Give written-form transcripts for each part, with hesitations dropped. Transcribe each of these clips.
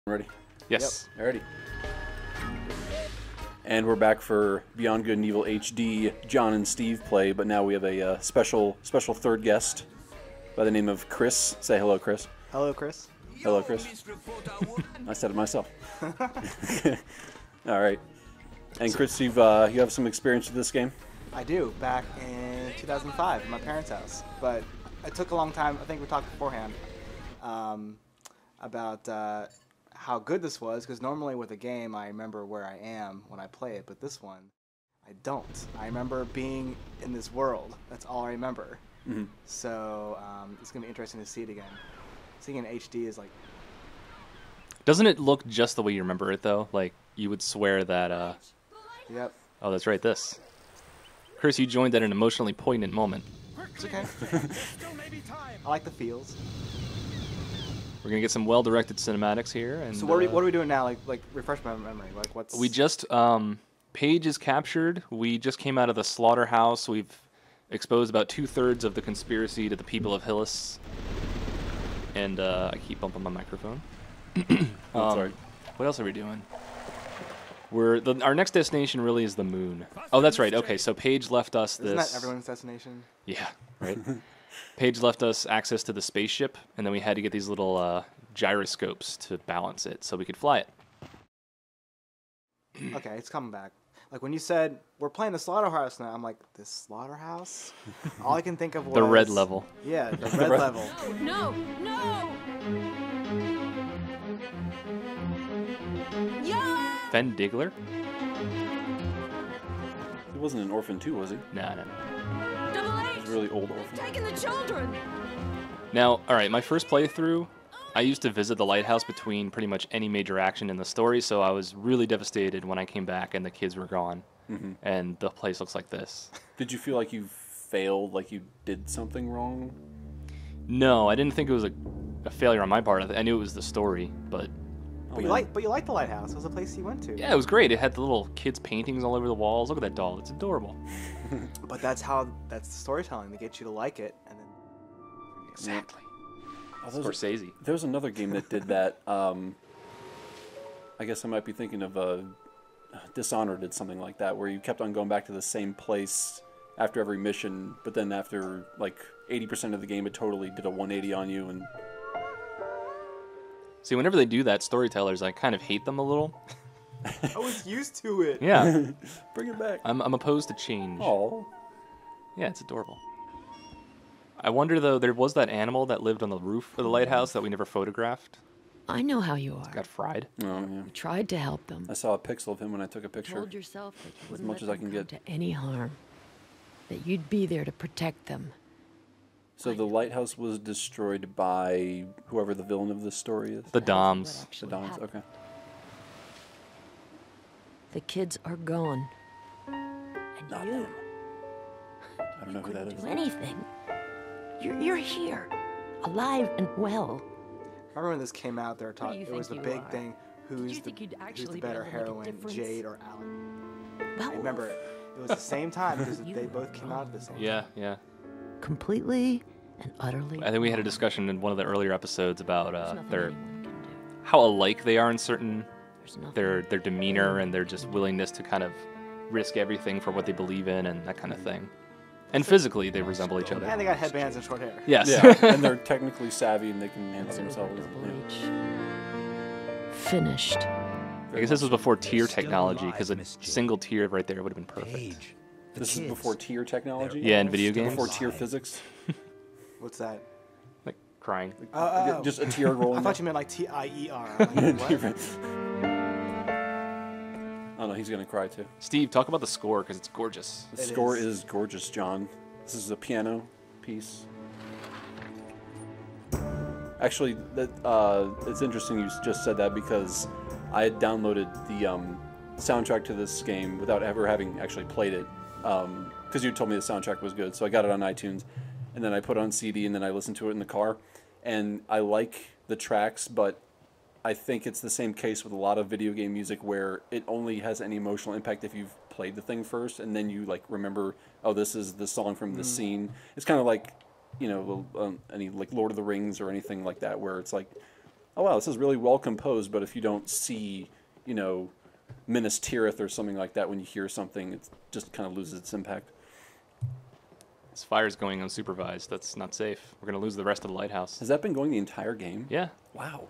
Ready? Yes. Yep. Alrighty. And we're back for Beyond Good and Evil HD. John and Steve play, but now we have a special third guest by the name of Chris. Say hello, Chris. Hello, Chris. Hello, Chris. I said it myself. All right. And Chris, you have some experience with this game? I do. Back in 2005 at my parents' house, but it took a long time. I think we talked beforehand about how good this was, because normally with a game I remember where I am when I play it, but this one I don't. I remember being in this world. That's all I remember. Mm-hmm. So it's gonna be interesting to see it again. Seeing it in HD is like. Doesn't it look just the way you remember it though? Like you would swear that. Yep. Oh, that's right. This. Chris, you joined at an emotionally poignant moment. It's okay. I like the feels. We're gonna get some well-directed cinematics here. And so what are we doing now? Like refresh my memory. Like what's? We just Paige is captured. We just came out of the slaughterhouse. We've exposed about 2/3 of the conspiracy to the people of Hillis. And I keep bumping my microphone. Sorry. What else are we doing? Our next destination really is the moon. Oh, that's right. Okay, so Paige left us this. Isn't that everyone's destination? Yeah, right. Paige left us access to the spaceship, and then we had to get these little gyroscopes to balance it so we could fly it. Okay, it's coming back. Like when you said we're playing the slaughterhouse now, I'm like, this slaughterhouse? All I can think of was The red level. Yeah, the red level. No, no! Yeah! Fen Diggler? He wasn't an orphan too, was he? No. Double He H! was a really old orphan. Taking the children! Now, all right, my first playthrough, I used to visit the lighthouse between pretty much any major action in the story, so I was really devastated when I came back and the kids were gone, and the place looks like this. Did you feel like you failed, like you did something wrong? No, I didn't think it was a failure on my part. I knew it was the story, but... But you liked the lighthouse. It was a place you went to. Yeah, it was great. It had the little kids' paintings all over the walls. Look at that doll. It's adorable. But that's the storytelling. They get you to like it, and then... Exactly. Oh, Scorsese. There was another game that did that. I guess I might be thinking of Dishonored did something like that, where you kept on going back to the same place after every mission, but then after like 80% of the game, it totally did a 180 on you. And See, whenever they do that, storytellers, I kind of hate them a little. I was used to it. Yeah. bring it back. I'm opposed to change. Oh, Yeah, it's adorable. I wonder, though, there was that animal that lived on the roof of the lighthouse that we never photographed. I know how you are. Got fried. oh yeah. You tried to help them. I saw a pixel of him when I took a picture. Told yourself that you wouldn't much let as I them can come get. to any harm. That you'd be there to protect them. So the lighthouse was destroyed by whoever the villain of this story is. The That is what Doms. The actually Dons. happened. Okay. The kids are gone. And Not you them. I don't know who that couldn't is. do anything. You're here, alive and well. Remember when this came out? They were Who do you talking. It was the think you big are? thing. Do Who's you think you'd who's actually the better be able to make a heroine, difference? Jade or Alec? Well, I remember it was the same time because they both came out at the same time. Yeah. completely and utterly. I think we had a discussion in one of the earlier episodes about There's nothing their anyone can do. how alike they are in certain There's nothing. their demeanor and their just willingness to kind of risk everything for what they believe in and that kind of thing. And physically, they resemble each other. And they got headbands and short hair. Yes. Yeah, and they're technically savvy and they can handle So themselves. Double Yeah. H. Finished. I guess this was before tier technology, because a single tier right there would have been perfect. Paige, the This is kids. before tier technology? Yeah, in video Still games. Before tier alive. physics? What's that? Like crying. Oh. Just a tier rolling. I thought you meant like T-I-E-R. I'm like, what? Oh no, he's gonna cry too. Steve, talk about the score, because it's gorgeous. The It score is. is gorgeous, John. This is a piano piece. Actually, it's interesting you just said that because I had downloaded the soundtrack to this game without ever having actually played it. Because you told me the soundtrack was good, so I got it on iTunes, and then I put it on CD, and then I listened to it in the car. And I like the tracks, but I think it's the same case with a lot of video game music where it only has any emotional impact if you've played the thing first, and then you like remember, oh, this is the song from this scene. It's kind of like, you know, any like Lord of the Rings or anything like that, where it's like oh wow, this is really well composed, but if you don't see, you know, Minas Tirith or something like that when you hear something, it just kind of loses its impact. This fire's going unsupervised. That's not safe. We're going to lose the rest of the lighthouse. Has that been going the entire game? Yeah. Wow.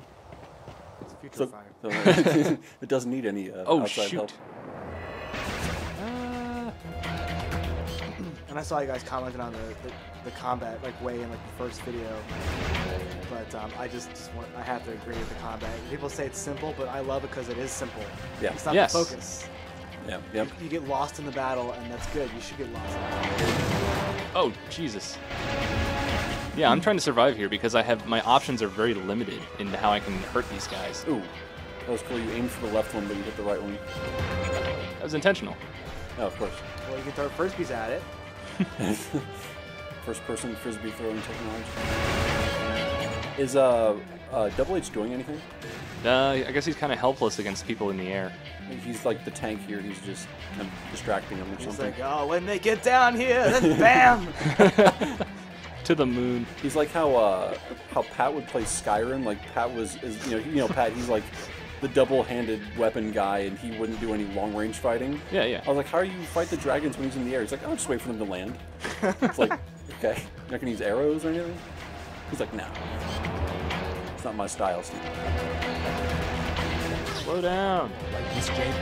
It's future fire. So it doesn't need any Oh, outside shoot. help. And I saw you guys commenting on the combat, like way in like the first video. But I have to agree with the combat. People say it's simple, but I love it because it is simple. Yeah. It's not Yes. the focus. Yeah. Yep. You get lost in the battle, and that's good. You should get lost in the battle. Oh, Jesus. Yeah, I'm trying to survive here because my options are very limited in how I can hurt these guys. Ooh, that was cool. You aimed for the left one, but you hit the right one. That was intentional. Oh, of course. Well, you can throw frisbees at it. First-person frisbee throwing technology. Is Double H doing anything? I guess he's kind of helpless against people in the air. He's like the tank here. He's just kind of distracting them or He's something. like, oh, when they get down here, then bam! To the moon. He's like how Pat would play Skyrim. Like Pat you know Pat. He's like the double-handed weapon guy, and he wouldn't do any long-range fighting. Yeah, yeah. I was like, how do you fight the dragons when he's in the air? He's like, I'll just wait for them to land. It's like, okay, you're not gonna use arrows or anything? He's like, no. It's not my style, Steve. Slow down. Like Miss Jade.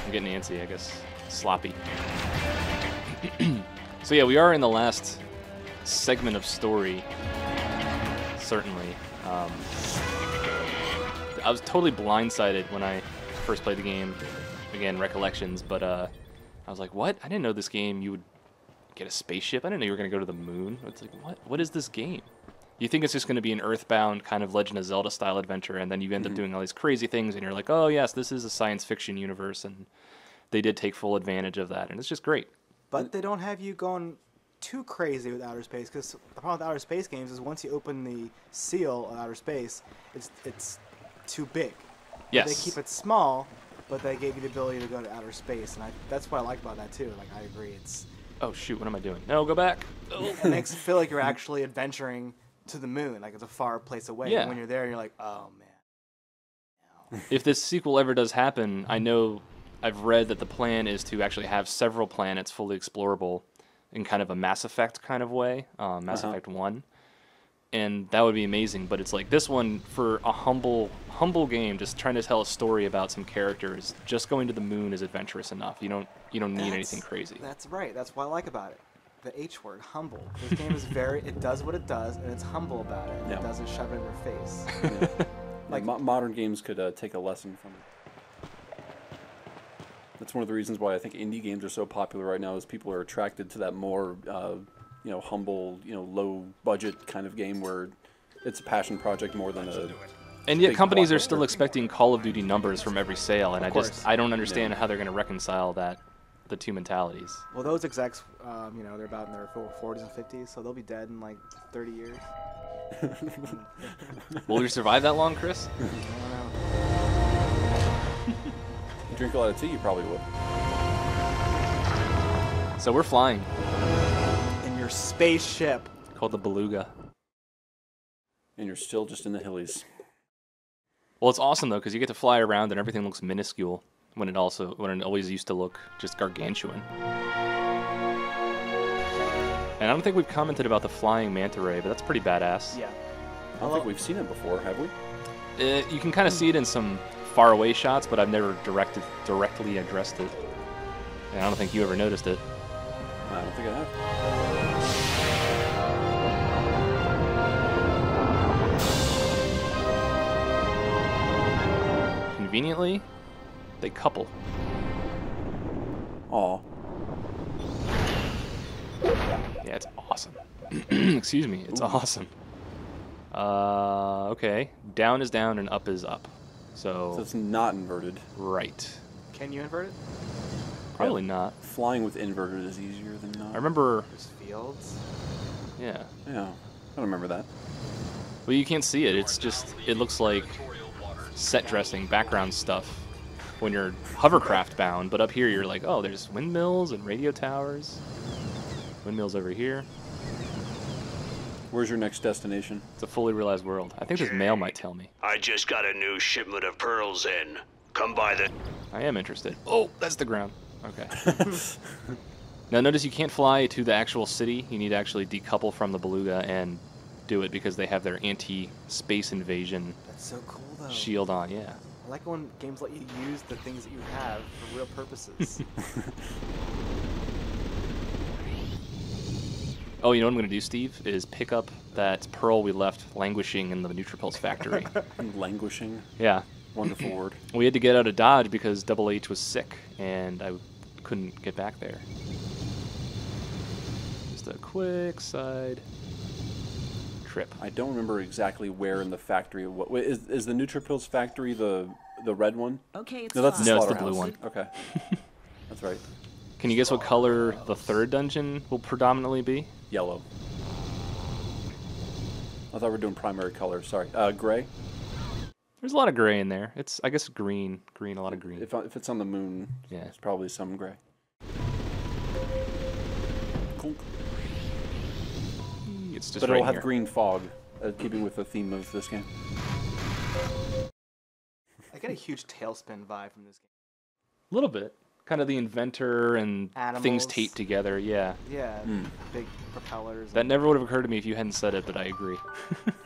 I'm getting antsy, I guess. Sloppy. So yeah, we are in the last segment of story. Certainly. I was totally blindsided when I first played the game. Again, recollections, but I was like, what? I didn't know this game you would get a spaceship. I didn't know you were going to go to the moon. It's like, what? What is this game? You think it's just going to be an Earthbound kind of Legend of Zelda style adventure, and then you end up doing all these crazy things, and you're like, oh yes, this is a science fiction universe, and they did take full advantage of that, and it's just great. But they don't have you going too crazy with outer space, because the problem with outer space games is once you open the seal of outer space, it's too big. Yes. They keep it small, but they gave you the ability to go to outer space, and that's what I like about that too. Like, I agree. Oh shoot, what am I doing? No, go back. Oh. It makes it feel like you're actually adventuring to the moon, like it's a far place away. Yeah. And when you're there, you're like, oh man. If this sequel ever does happen, I know I've read that the plan is to actually have several planets fully explorable in kind of a Mass Effect kind of way, Mass Effect 1. And that would be amazing, but it's like this one, for a humble game, just trying to tell a story about some characters, just going to the moon is adventurous enough. You don't need anything crazy. That's right. That's what I like about it. The H word, humble. This game is it does what it does, and it's humble about it. Yeah. It doesn't shove it in your face. Like modern games could take a lesson from it. That's one of the reasons why I think indie games are so popular right now. Is people are attracted to that more, humble, low budget kind of game where it's a passion project more than a. And yet big companies are blockbuster. still expecting Call of Duty numbers from every sale, and Of course. I don't understand how they're going to reconcile the two mentalities. Well, those execs, they're about in their 40s and 50s, so they'll be dead in like 30 years. Will we survive that long, Chris? I don't know. You drink a lot of tea, you probably would. So we're flying, In your spaceship. called the Beluga. And you're still just in the hillies. Well, it's awesome though because you get to fly around and everything looks minuscule when it always used to look just gargantuan. And I don't think we've commented about the flying manta ray, but that's pretty badass. Yeah. I don't think we've seen it before, have we? You can kind of see it in some faraway shots, but I've never directly addressed it. And I don't think you ever noticed it. I don't think I have. Conveniently, they couple. Aw. Yeah, it's awesome. Excuse me, it's awesome. Okay. Down is down and up is up. So So, it's not inverted. right. Can you invert it? Probably not. Flying with inverted is easier than not. I remember, There's fields. yeah. Yeah, I don't remember that. Well, you can't see it. It's just, it looks like set dressing, background stuff when you're hovercraft bound. But up here, you're like, oh, there's windmills and radio towers. Windmills over here. Where's your next destination? It's a fully realized world. I think this mail might tell me. I just got a new shipment of pearls in. Come by the... I am interested. Oh, that's the ground. Okay. Now notice you can't fly to the actual city. You need to actually decouple from the beluga and do it because they have their anti-space invasion That's so cool, though. shield on. Yeah. I like when games let you use the things that you have for real purposes. Oh, you know what I'm going to do, Steve? Is pick up that pearl we left languishing in the Nutripulse factory. Languishing. Yeah. Wonderful word. We had to get out of Dodge because Double H was sick, and I couldn't get back there. Just a quick side trip. I don't remember exactly where in the factory. What wait, is the Nutripills factory the red one? Okay, it's No, that's the No, it's the slaughterhouse. blue one. Okay, that's right. Can you guess what color the third dungeon will predominantly be? Yellow. I thought we were doing primary color. Sorry, gray. There's a lot of gray in there. It's, I guess, green. Green, a lot of green. If it's on the moon, Yeah. it's probably some gray. Cool. It's just But right it'll have here. green fog, keeping with the theme of this game. I get a huge tailspin vibe from this game. A little bit. Kind of the inventor and things Animals. taped together. Yeah. Yeah, big propellers. That never would have occurred to me if you hadn't said it, but I agree.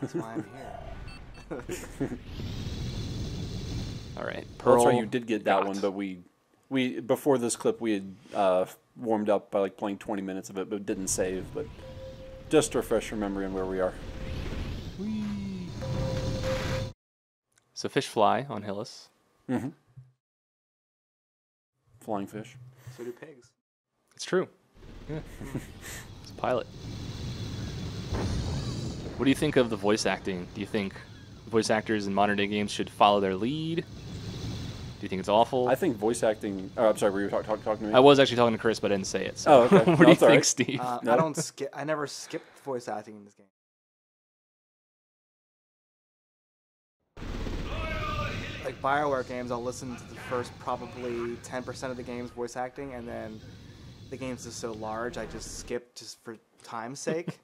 That's why I'm here. All right. Well, Pearl that's right. You did get that got. one, but we before this clip we had warmed up by like playing 20 minutes of it, but didn't save. But just to refresh your memory on where we are. Whee. So fish fly on Hillis. Mm-hmm. Flying fish. So do pigs. It's true. Yeah. It's a pilot. What do you think of the voice acting? Do you think voice actors in modern day games should follow their lead? Do you think it's awful? I think voice acting. Oh, I'm sorry. Were you talking to me? I was actually talking to Chris, but I didn't say it. So. Oh, okay. What No, do you it's all think, right. Steve? No. I don't skip. I never skipped voice acting in this game. Like BioWare games, I'll listen to the first probably 10% of the game's voice acting, and then the game's just so large, I just skip just for time's sake.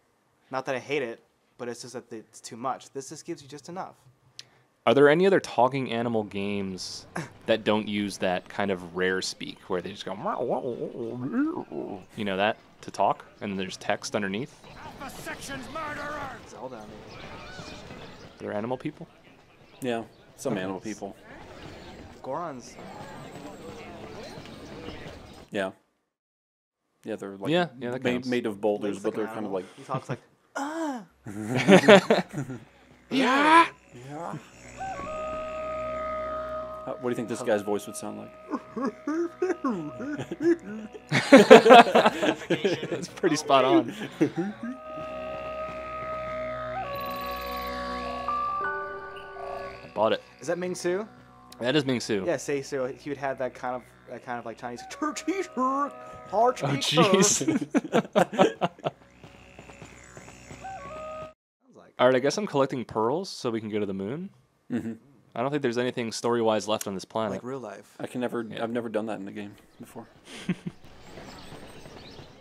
Not that I hate it, but it's just that it's too much. This just gives you just enough. Are there any other talking animal games that don't use that kind of rare speak where they just go, you know, that to talk, and then there's text underneath? Zelda, I mean. They're animal people? Yeah, some animal people. Goron's. Yeah. Yeah, they're like Yeah, that counts. made of boulders, Looks but like they're an kind of animal. like. He talks like, Yeah. Yeah. What do you think this guy's voice would sound like? That's pretty spot on. I bought it. is that Ming Su? That is Ming Su. Yeah, say so. He would have that kind of like Chinese. Oh, jeez. All right, I guess I'm collecting pearls so we can go to the moon. Mm-hmm. I don't think there's anything story-wise left on this planet. Like real life. I can never. I've never done that in the game before.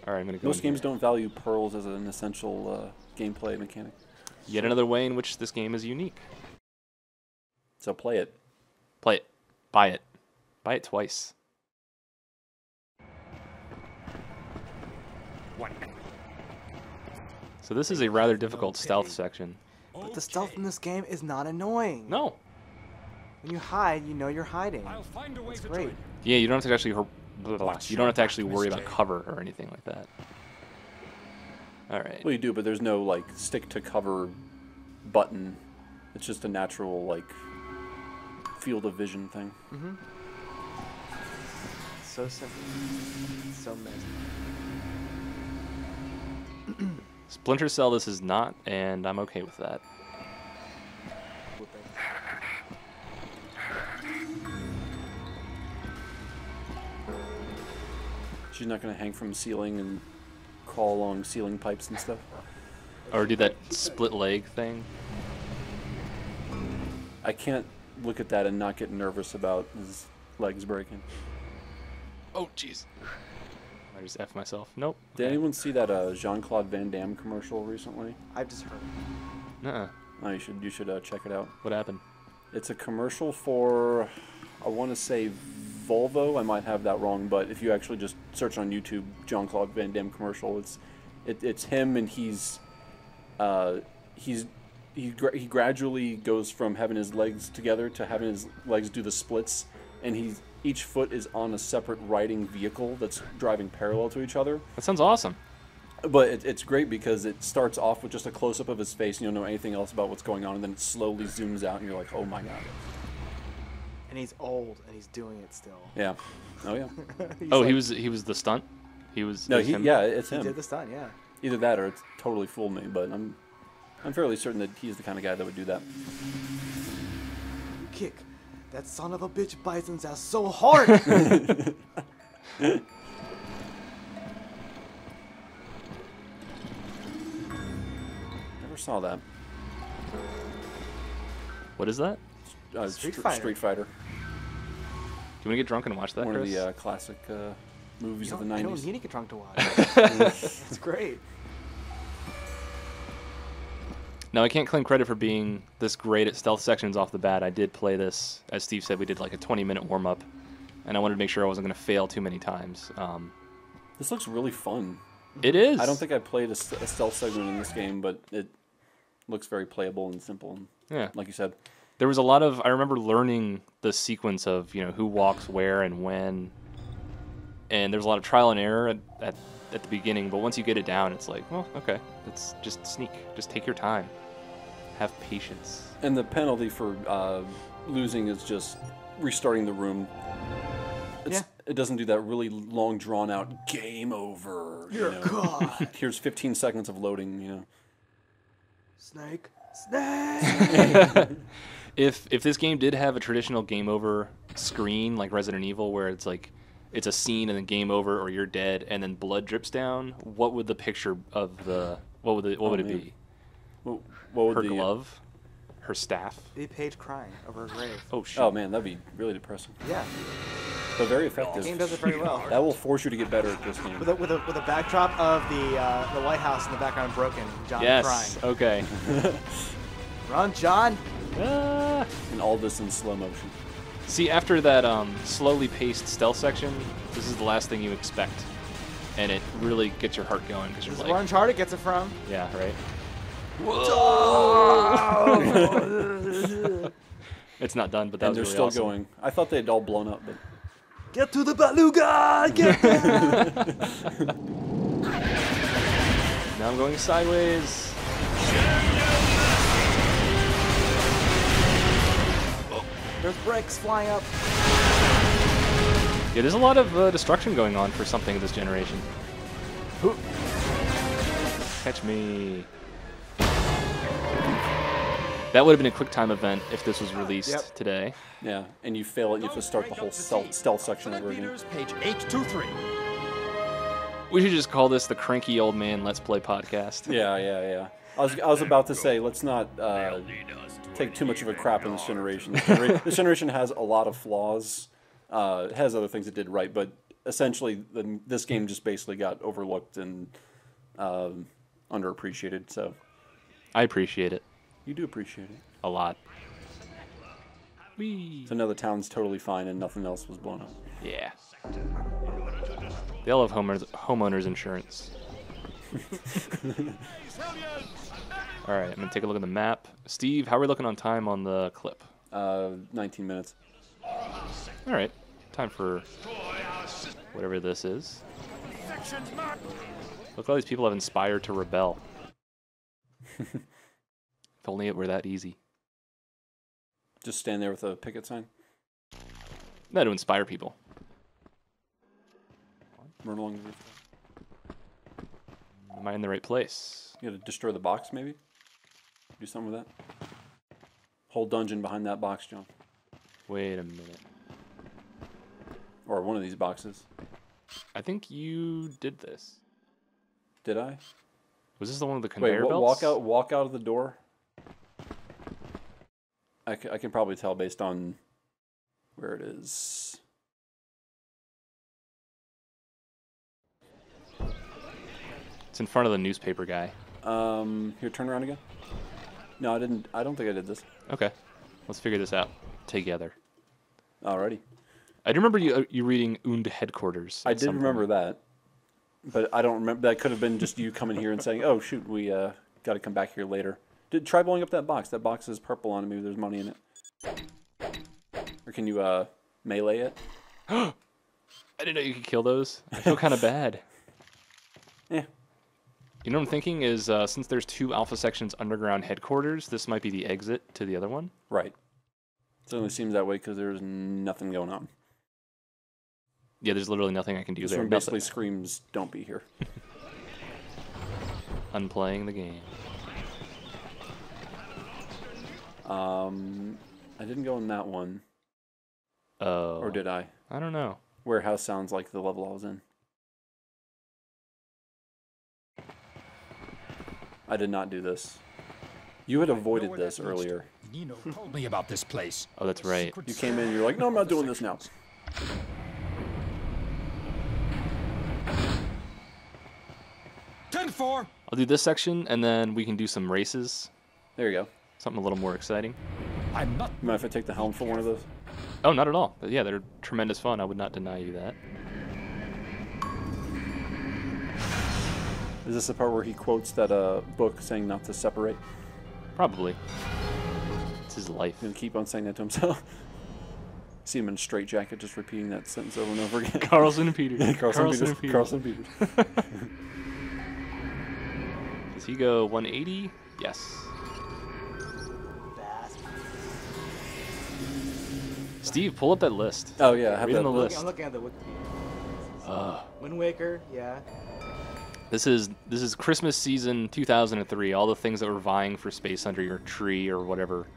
All right, I'm gonna go. Most in games here. don't value pearls as an essential gameplay mechanic. Yet another way in which this game is unique. So play it. Play it. Buy it. Buy it twice. So this is a rather difficult stealth section. But the stealth in this game is not annoying. No. When you hide, you know you're hiding. It's great. Yeah, you don't have to actually. You don't have to actually worry about cover or anything like that. All right. Well, you do, but there's no like stick to cover button. It's just a natural like field of vision thing. Mm-hmm. So simple. So amazing. Splinter Cell this is not, and I'm okay with that. Cool thing. She's not going to hang from the ceiling and crawl along ceiling pipes and stuff. Or do that split leg thing. I can't look at that and not get nervous about his legs breaking. Oh, jeez. I just F myself. Nope. Did anyone see that Jean-Claude Van Damme commercial recently? I've just heard. Nuh-uh. Oh, you should check it out. What happened? It's a commercial for, I want to say Volvo. I might have that wrong, but if you actually just search on YouTube Jean-Claude Van Damme commercial, it's him, and he gradually goes from having his legs together to having his legs do the splits, and each foot is on a separate riding vehicle that's driving parallel to each other. That sounds awesome. But it's great because it starts off with just a close-up of his face, and you don't know anything else about what's going on, and then it slowly zooms out, and you're like, oh my god. And he's old, and he's doing it still. Yeah. Oh yeah. Oh, like, he was the stunt. He was. No, him? yeah, it's him. He did the stunt, yeah. Either that or it's totally fooled me, but I'm fairly certain that he's the kind of guy that would do that. Kick. That son of a bitch bison's ass so hard! Never saw that. What is that? Street Fighter. Street Fighter. Do you want to get drunk and watch that, One Chris? of the classic movies of the 90s. I don't need to get drunk to watch. It's great. Now, I can't claim credit for being this great at stealth sections off the bat. I did play this. As Steve said, we did like a 20-minute warm-up, and I wanted to make sure I wasn't going to fail too many times. This looks really fun. It is. I don't think I played a stealth segment in this game, but it looks very playable and simple. And, yeah. like you said. There was a lot of... I remember learning the sequence of, who walks where and when. And there's a lot of trial and error at the beginning, but once you get it down, it's like, well, okay, let's just sneak. Just take your time. Have patience. And the penalty for losing is just restarting the room. It doesn't do that really long, drawn-out game over. You're God. Here's 15 seconds of loading, Snake. If this game did have a traditional game over screen like Resident Evil, where it's like it's a scene and then game over or you're dead and then blood drips down, what would the picture of what would it be? What would her glove, her staff, The Paige crying over her grave. Oh shit! Oh man, that'd be really depressing. Yeah. But very effective. The game does it very well. That will force you to get better at this game. With a backdrop of the White House in the background broken, John yes. crying. Okay. Run, John. And all this in slow motion. See, after that slowly paced stealth section, this is the last thing you expect, and it really gets your heart going because you're This is like, where Uncharted gets it from. yeah, right. It's not done, but that And they're was really still awesome. going. I thought they'd all blown up, but Get to the beluga! Get there! Now I'm going sideways. There's bricks flying up. Yeah, there's a lot of destruction going on for something of this generation. Catch me. That would have been a quick time event if this was released today. yeah, and you fail it, you have to start the whole stealth section over again. Page 823. We should just call this the Cranky Old Man Let's Play podcast. Yeah. I was about to say, let's not take too much of a crap in this generation. This generation has a lot of flaws. It has other things it did right, but essentially this game just basically got overlooked and underappreciated. So I appreciate it. you do appreciate it. A lot. Whee! So now the town's totally fine and nothing else was blown up. Yeah. They all have homeowners insurance. All right, I'm going to take a look at the map. Steve, how are we looking on time on the clip? 19 minutes. All right, time for whatever this is. Look, all these people have inspired to rebel. If only it were that easy. Just stand there with a picket sign. Not to inspire people. Run along the roof. Am I in the right place? You gotta destroy the box, maybe? Do something with that? Whole dungeon behind that box, John. Wait a minute. Or one of these boxes. I think you did this. Did I? Was this the one with the conveyor Wait, belts? walk out of the door. I can probably tell based on where it is. It's in front of the newspaper guy. Here, turn around again. No, I didn't. I don't think I did this. Okay. Let's figure this out together. Alrighty. I do remember you reading Und Headquarters. I did remember that, but I don't remember. That could have been just you coming here and saying, "Oh shoot, we got to come back here later." Try blowing up that box. That box is purple on it. Maybe there's money in it. Or can you melee it? I didn't know you could kill those. I feel kind of bad. Yeah. You know what I'm thinking is since there's 2 Alpha Sections underground headquarters, this might be the exit to the other one. Right. Certainly seems that way because there's nothing going on. Yeah, there's literally nothing I can do This there. one basically screams, "Don't be here." Unplaying the game. I didn't go in that one. Oh. Or did I? I don't know. Warehouse sounds like the level I was in. I did not do this. You had avoided this earlier. Nino told me about this place. Oh, that's right. You came in and you're like, "No, I'm not doing this now." 10-4. I'll do this section, and then we can do some races. There you go. Something a little more exciting. I'm not. You mind if I take the helm for one of those? Oh, not at all. But yeah, they're tremendous fun. I would not deny you that. Is this the part where he quotes that book saying not to separate? Probably. It's his life. He's going to keep on saying that to himself. See him in a straitjacket just repeating that sentence over and over again. Carlson and Peters. Carlson Peters. Carlson Peters. Does he go 180? Yes. Fast. Steve, pull up that list. Oh, yeah. I have Read that on the book. list. I'm looking at the Wikipedia. Wind Waker, yeah. This is Christmas season 2003. All the things that were vying for space under your tree or whatever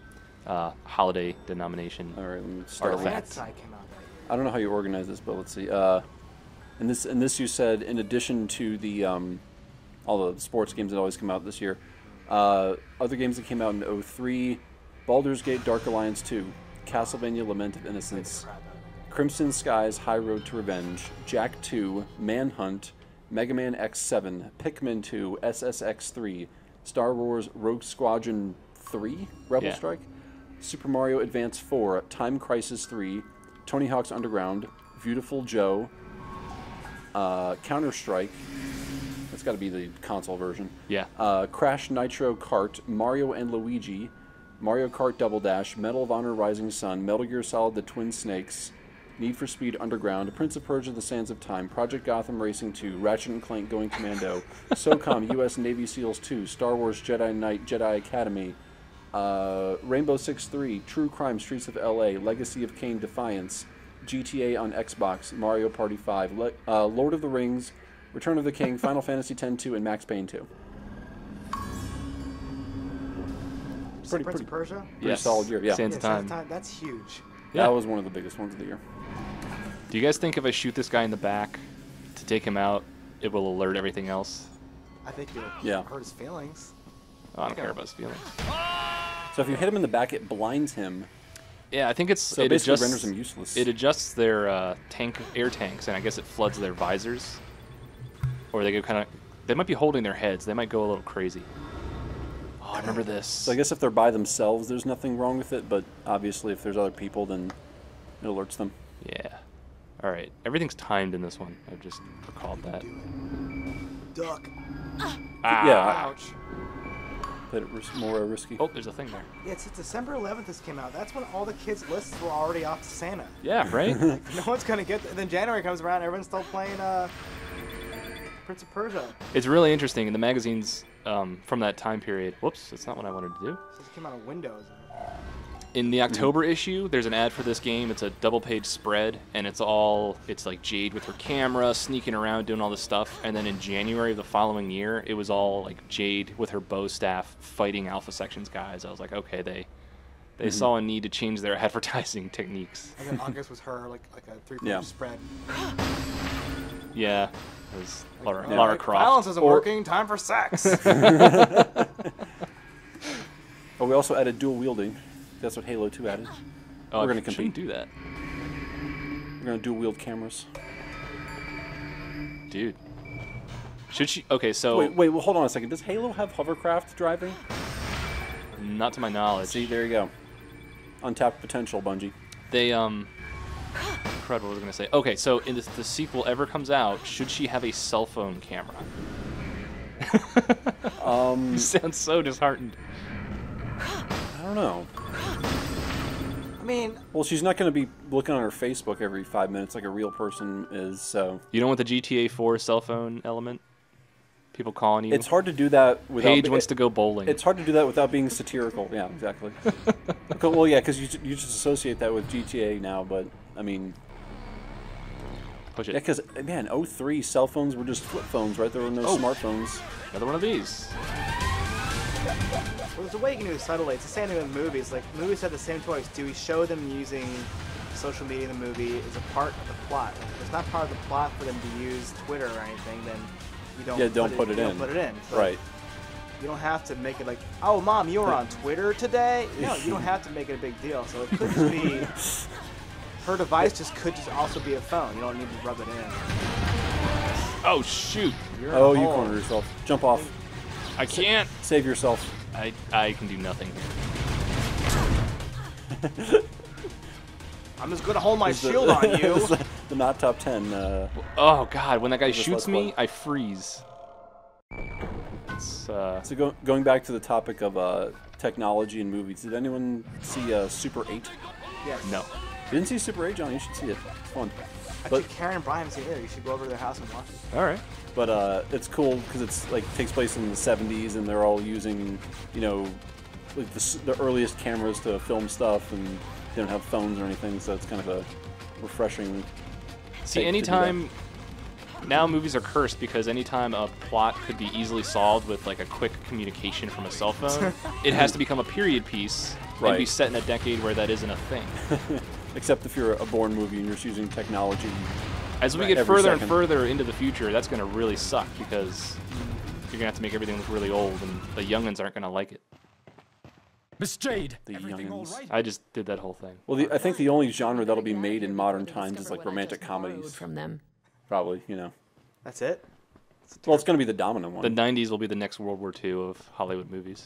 holiday denomination. All right, let me start with Artifact. That side came out that year. I don't know how you organize this, but let's see. In this you said, in addition to the all the sports games that always come out this year, other games that came out in 03, Baldur's Gate Dark Alliance 2, Castlevania Lament of Innocence, Crimson Skies High Road to Revenge, Jack 2, Manhunt, Mega Man X7, Pikmin 2, SSX 3, Star Wars Rogue Squadron 3, Rebel Yeah. Strike, Super Mario Advance 4, Time Crisis 3, Tony Hawk's Underground, Beautiful Joe, Counter-Strike, that's got to be the console version, Yeah. Crash Nitro Kart, Mario and Luigi, Mario Kart Double Dash, Medal of Honor Rising Sun, Metal Gear Solid The Twin Snakes, Need for Speed Underground, Prince of Persia The Sands of Time, Project Gotham Racing 2, Ratchet & Clank Going Commando, SOCOM US Navy SEALs 2, Star Wars Jedi Knight Jedi Academy, Rainbow Six 3, True Crime Streets of LA, Legacy of Kain Defiance, GTA on Xbox, Mario Party 5, Lord of the Rings, Return of the King, Final Fantasy X-2, and Max Payne 2. Prince of Persia? Pretty solid year, yeah. Sands of Time. That's huge. Yeah. That was one of the biggest ones of the year. Do you guys think if I shoot this guy in the back to take him out, it will alert everything else? I think you'll Yeah. hurt his feelings. Oh, I don't care about his feelings. So if you hit him in the back, it blinds him. Yeah, I think it basically adjusts, renders him useless. It adjusts their air tanks, and I guess it floods their visors. Or they go kind of... They might be holding their heads. They might go a little crazy. Oh, I remember this. So I guess if they're by themselves, there's nothing wrong with it, but obviously if there's other people, then it alerts them. Yeah. All right. Everything's timed in this one. I've just recalled that. Duck. Ah. Yeah, Ouch. but more risky. Oh, there's a thing there. Yeah, it's December 11th this came out. That's when all the kids' lists were already off to Santa. Yeah, right? No one's gonna get then January comes around, everyone's still playing Prince of Persia. It's really interesting. In the magazines from that time period... Whoops, that's not what I wanted to do. This came out on Windows. In the October issue, there's an ad for this game. It's a double-page spread, and it's like Jade with her camera, sneaking around, doing all this stuff. And then in January of the following year, it was all like Jade with her bow staff fighting Alpha Sections guys. I was like, okay, they saw a need to change their advertising techniques. And then August was her, like a 3-page Yeah. spread. Yeah, it was Lara Alright, Croft. Violence isn't working, time for sex. But we also added dual wielding. That's what Halo 2 added. Oh, We're gonna I shouldn't compete. do that, We're gonna dual wield cameras. dude. Should she? Okay, so Wait, well, hold on a second. Does Halo have hovercraft driving? not to my knowledge. See, there you go. Untapped potential, Bungie. They crud, what was I gonna say? Okay, so in the sequel ever comes out, should she have a cell phone camera? You sound so disheartened. I don't know. I mean, Well, she's not going to be looking on her Facebook every 5 minutes like a real person is, so... You don't want the GTA 4 cell phone element? People calling you? It's hard to do that without... Paige wants to go bowling. It's hard to do that without being satirical. Yeah, exactly. Well, yeah, because you just associate that with GTA now, but, I mean... Push Yeah, it. because, man, 03 cell phones were just flip phones, right? There were no smartphones. Another one of these. well, there's a way you can do it subtly. It's the same thing with movies. Like, movies have the same choice. Do we show them using social media in the movie as a part of the plot? Like, if it's not part of the plot for them to use Twitter or anything, then you don't, put it in. Don't put it in. But Right. you don't have to make it like, oh, Mom, you were on Twitter today? No, you don't have to make it a big deal. So it could just be... Her device could also be a phone. You don't need to rub it in. Oh, shoot. You're Oh, in a you hole. cornered yourself. Jump off. I can't. Save yourself. I can do nothing. I'm just gonna hold my shield on you. The not top 10. Oh, God. When that guy This shoots last me, one. I freeze. It's, So going back to the topic of technology and movies, did anyone see Super 8? Yes. no. You didn't see Super 8, John? You should see it. It's fun. Actually, Karen and Brian haven't seen it either. You should go over to their house and watch it. All right. But it's cool because it's like takes place in the 70s, and they're all using, you know, like the earliest cameras to film stuff, and they don't have phones or anything, so it's kind of a refreshing. See, take to do anytime... Now movies are cursed because anytime a plot could be easily solved with like a quick communication from a cell phone, it has to become a period piece and be Right. set in a decade where that isn't a thing. Except if you're a Bourne movie and you're just using technology. As we get Every further second. and further into the future, that's going to really suck because you're going to have to make everything look really old, and the youngins aren't going to like it. Miss Jade, The everything all youngins. right? I just did that whole thing. Well, I think the only genre that'll be made in modern times is like romantic comedies. From them. Probably, you know. That's it? Well, it's going to be the dominant The one. 90s will be the next World War II of Hollywood movies.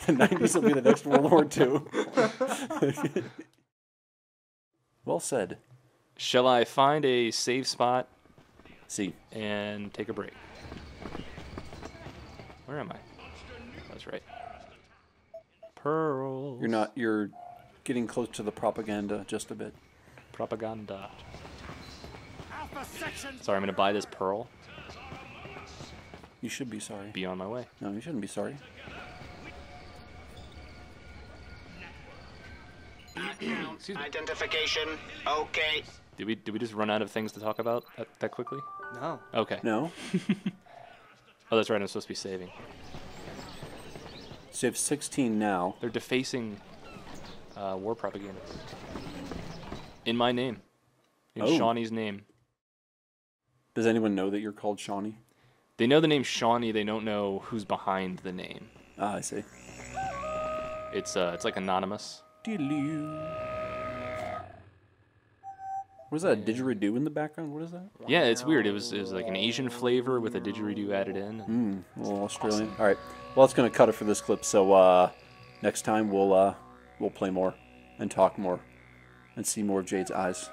The 90s will be the next World War II. Well said. Shall I find a safe spot See. and take a break? Where am I? That's right. Pearls. You're getting close to the propaganda just a bit. Propaganda. Alpha section. Sorry, I'm going to buy this pearl. You should be sorry. Be on my way. No, you shouldn't be sorry. Excuse me. Identification. Okay. Did we just run out of things to talk about that quickly? No. Okay. No? Oh, that's right. I'm supposed to be saving. So you have 16 now. They're defacing war propaganda. In my name. In Oh. Shawnee's name. Does anyone know that you're called Shawnee? They know the name Shawnee. They don't know who's behind the name. Ah, I see. It's like anonymous. What is that, a didgeridoo in the background? What is that? Yeah, it's weird. It was like an Asian flavor with a didgeridoo added in. A little Australian. All right. Well, that's going to cut it for this clip. So next time we'll play more and talk more and see more of Jade's eyes.